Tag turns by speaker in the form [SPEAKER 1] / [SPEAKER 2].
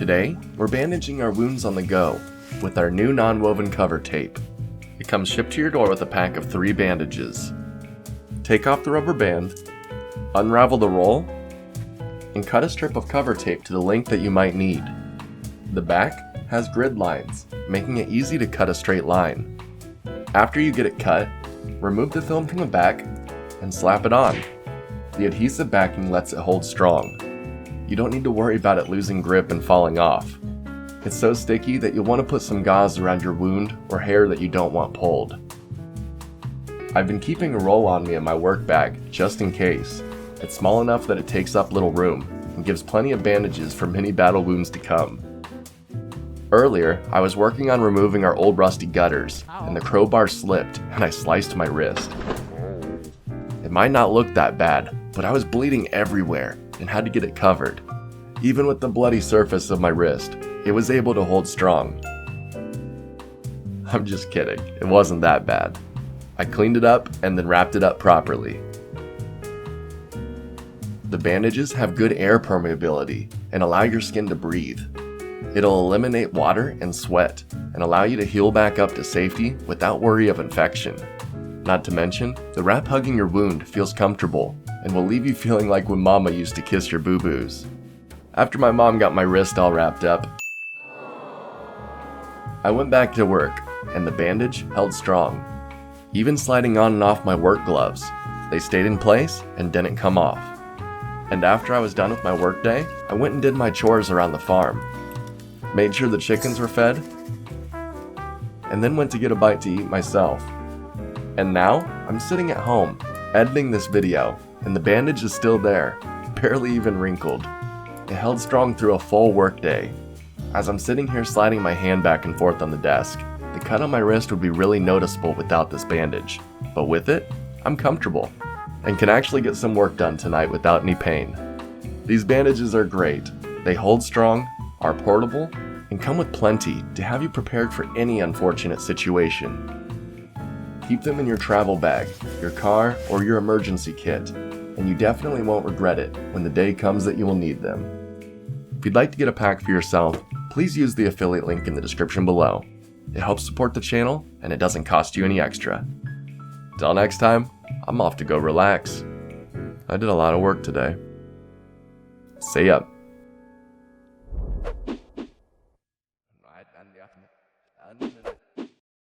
[SPEAKER 1] Today, we're bandaging our wounds on the go with our new non-woven cover tape. It comes shipped to your door with a pack of 3 bandages. Take off the rubber band, unravel the roll, and cut a strip of cover tape to the length that you might need. The back has grid lines, making it easy to cut a straight line. After you get it cut, remove the film from the back and slap it on. The adhesive backing lets it hold strong. You don't need to worry about it losing grip and falling off. It's so sticky that you'll want to put some gauze around your wound or hair that you don't want pulled. I've been keeping a roll on me in my work bag just in case. It's small enough that it takes up little room and gives plenty of bandages for many battle wounds to come. Earlier, I was working on removing our old rusty gutters, and the crowbar slipped and I sliced my wrist. It might not look that bad, but I was bleeding everywhere and had to get it covered. Even with the bloody surface of my wrist, it was able to hold strong. I'm just kidding, it wasn't that bad. I cleaned it up and then wrapped it up properly. The bandages have good air permeability and allow your skin to breathe. It'll eliminate water and sweat and allow you to heal back up to safety without worry of infection. Not to mention, the wrap hugging your wound feels comfortable and will leave you feeling like when Mama used to kiss your boo-boos. After my mom got my wrist all wrapped up, I went back to work and the bandage held strong. Even sliding on and off my work gloves, they stayed in place and didn't come off. And after I was done with my workday, I went and did my chores around the farm. Made sure the chickens were fed, and then went to get a bite to eat myself. And now, I'm sitting at home, editing this video, and the bandage is still there, barely even wrinkled. It held strong through a full workday. As I'm sitting here sliding my hand back and forth on the desk, the cut on my wrist would be really noticeable without this bandage. But with it, I'm comfortable, and can actually get some work done tonight without any pain. These bandages are great. They hold strong, are portable, and come with plenty to have you prepared for any unfortunate situation. Keep them in your travel bag, your car, or your emergency kit, and you definitely won't regret it when the day comes that you will need them. If you'd like to get a pack for yourself, please use the affiliate link in the description below. It helps support the channel, and it doesn't cost you any extra. Till next time, I'm off to go relax. I did a lot of work today. See ya.